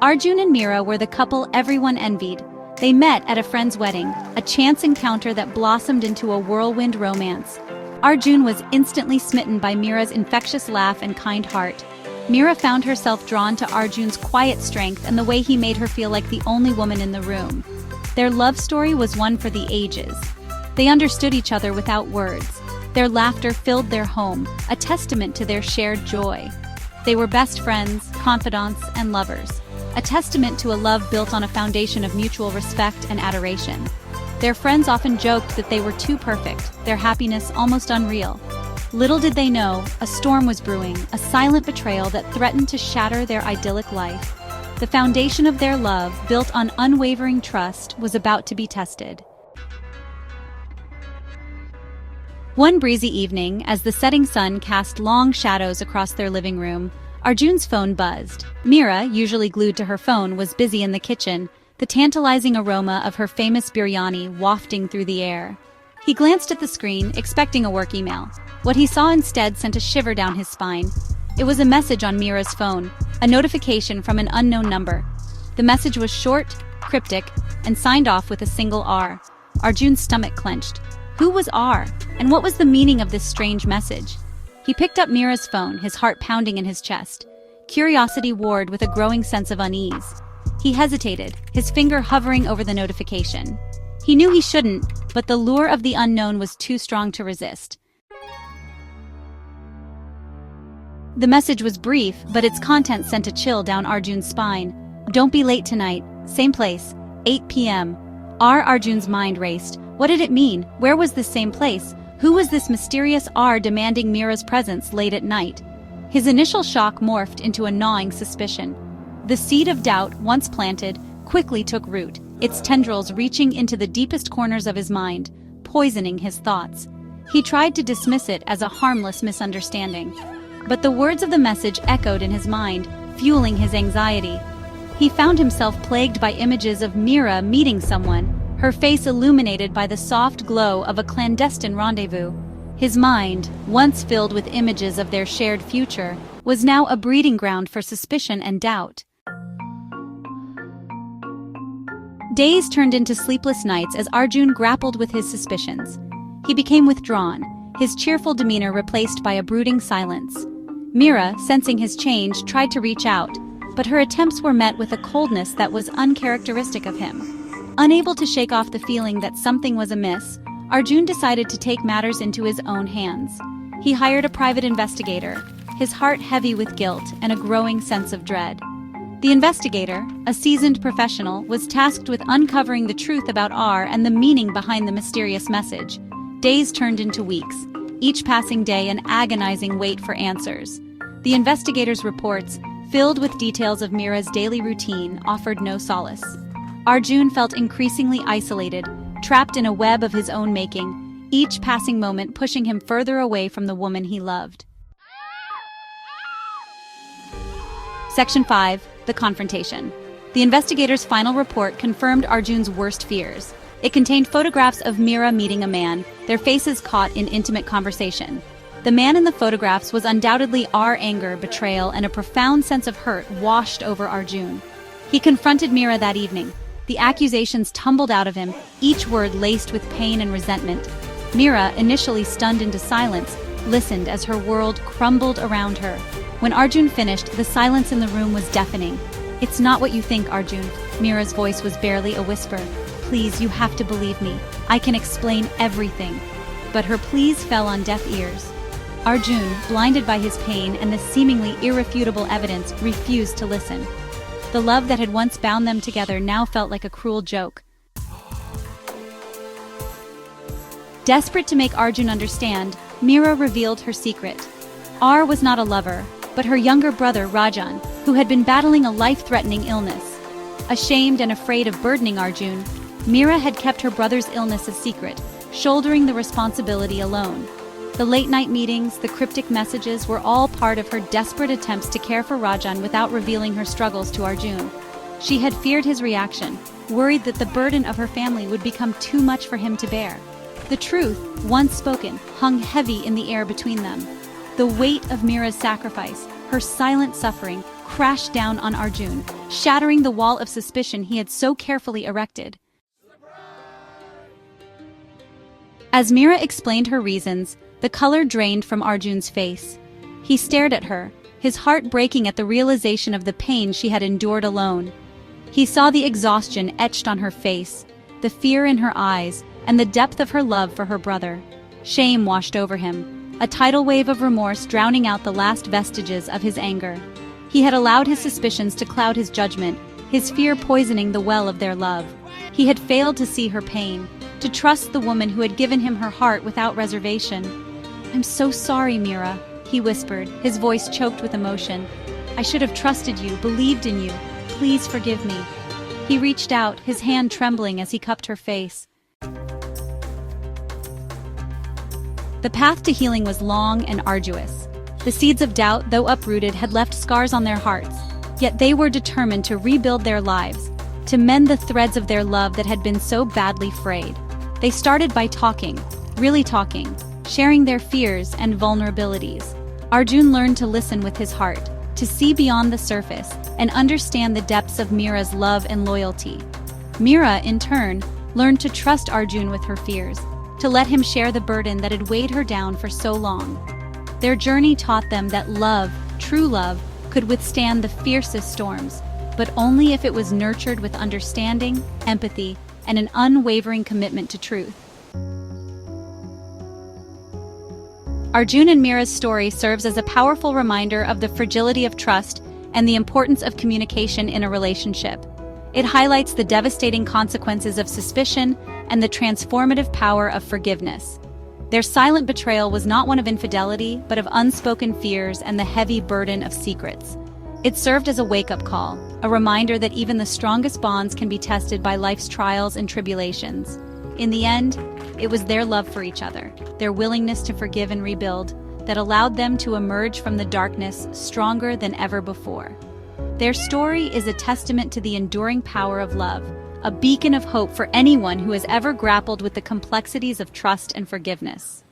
Arjun and Mira were the couple everyone envied. They met at a friend's wedding, a chance encounter that blossomed into a whirlwind romance. Arjun was instantly smitten by Mira's infectious laugh and kind heart. Mira found herself drawn to Arjun's quiet strength and the way he made her feel like the only woman in the room. Their love story was one for the ages. They understood each other without words. Their laughter filled their home, a testament to their shared joy. They were best friends, confidants, and lovers, a testament to a love built on a foundation of mutual respect and adoration. Their friends often joked that they were too perfect, their happiness almost unreal. Little did they know, a storm was brewing, a silent betrayal that threatened to shatter their idyllic life. The foundation of their love, built on unwavering trust, was about to be tested. One breezy evening, as the setting sun cast long shadows across their living room, Arjun's phone buzzed. Mira, usually glued to her phone, was busy in the kitchen, the tantalizing aroma of her famous biryani wafting through the air. He glanced at the screen, expecting a work email. What he saw instead sent a shiver down his spine. It was a message on Mira's phone, a notification from an unknown number. The message was short, cryptic, and signed off with a single R. Arjun's stomach clenched. Who was R, and what was the meaning of this strange message? He picked up Mira's phone, his heart pounding in his chest. Curiosity warred with a growing sense of unease. He hesitated, his finger hovering over the notification. He knew he shouldn't, but the lure of the unknown was too strong to resist. The message was brief, but its content sent a chill down Arjun's spine. Don't be late tonight. Same place. 8 p.m. Arjun's mind raced. What did it mean? Where was this same place? Who was this mysterious R demanding Mira's presence late at night? His initial shock morphed into a gnawing suspicion. The seed of doubt, once planted, quickly took root, its tendrils reaching into the deepest corners of his mind, poisoning his thoughts. He tried to dismiss it as a harmless misunderstanding. But the words of the message echoed in his mind, fueling his anxiety. He found himself plagued by images of Mira meeting someone, her face illuminated by the soft glow of a clandestine rendezvous. His mind, once filled with images of their shared future, was now a breeding ground for suspicion and doubt. Days turned into sleepless nights as Arjun grappled with his suspicions. He became withdrawn, his cheerful demeanor replaced by a brooding silence. Mira, sensing his change, tried to reach out, but her attempts were met with a coldness that was uncharacteristic of him. Unable to shake off the feeling that something was amiss, Arjun decided to take matters into his own hands. He hired a private investigator, his heart heavy with guilt and a growing sense of dread. The investigator, a seasoned professional, was tasked with uncovering the truth about R and the meaning behind the mysterious message. Days turned into weeks, each passing day an agonizing wait for answers. The investigator's reports, filled with details of Mira's daily routine, offered no solace. Arjun felt increasingly isolated, trapped in a web of his own making, each passing moment pushing him further away from the woman he loved. Section 5. The Confrontation. The investigator's final report confirmed Arjun's worst fears. It contained photographs of Mira meeting a man, their faces caught in intimate conversation. The man in the photographs was undoubtedly R. Anger, betrayal, and a profound sense of hurt washed over Arjun. He confronted Mira that evening. The accusations tumbled out of him, each word laced with pain and resentment. Mira, initially stunned into silence, listened as her world crumbled around her. When Arjun finished, the silence in the room was deafening. "It's not what you think, Arjun." Mira's voice was barely a whisper. "Please, you have to believe me. I can explain everything." But her pleas fell on deaf ears. Arjun, blinded by his pain and the seemingly irrefutable evidence, refused to listen. The love that had once bound them together now felt like a cruel joke. Desperate to make Arjun understand, Mira revealed her secret. R was not a lover, but her younger brother Rajan, who had been battling a life-threatening illness. Ashamed and afraid of burdening Arjun, Mira had kept her brother's illness a secret, shouldering the responsibility alone. The late-night meetings, the cryptic messages were all part of her desperate attempts to care for Rajan without revealing her struggles to Arjun. She had feared his reaction, worried that the burden of her family would become too much for him to bear. The truth, once spoken, hung heavy in the air between them. The weight of Mira's sacrifice, her silent suffering, crashed down on Arjun, shattering the wall of suspicion he had so carefully erected. As Mira explained her reasons, the color drained from Arjun's face. He stared at her, his heart breaking at the realization of the pain she had endured alone. He saw the exhaustion etched on her face, the fear in her eyes, and the depth of her love for her brother. Shame washed over him, a tidal wave of remorse drowning out the last vestiges of his anger. He had allowed his suspicions to cloud his judgment, his fear poisoning the well of their love. He had failed to see her pain, to trust the woman who had given him her heart without reservation. "I'm so sorry, Mira," he whispered, his voice choked with emotion. "I should have trusted you, believed in you. Please forgive me." He reached out, his hand trembling as he cupped her face. The path to healing was long and arduous. The seeds of doubt, though uprooted, had left scars on their hearts, yet they were determined to rebuild their lives, to mend the threads of their love that had been so badly frayed. They started by talking, really talking, sharing their fears and vulnerabilities. Arjun learned to listen with his heart, to see beyond the surface, and understand the depths of Mira's love and loyalty. Mira, in turn, learned to trust Arjun with her fears, to let him share the burden that had weighed her down for so long. Their journey taught them that love, true love, could withstand the fiercest storms, but only if it was nurtured with understanding, empathy, and an unwavering commitment to truth. Arjun and Mira's story serves as a powerful reminder of the fragility of trust and the importance of communication in a relationship. It highlights the devastating consequences of suspicion and the transformative power of forgiveness. Their silent betrayal was not one of infidelity, but of unspoken fears and the heavy burden of secrets. It served as a wake-up call, a reminder that even the strongest bonds can be tested by life's trials and tribulations. In the end, it was their love for each other, their willingness to forgive and rebuild, that allowed them to emerge from the darkness stronger than ever before. Their story is a testament to the enduring power of love, a beacon of hope for anyone who has ever grappled with the complexities of trust and forgiveness.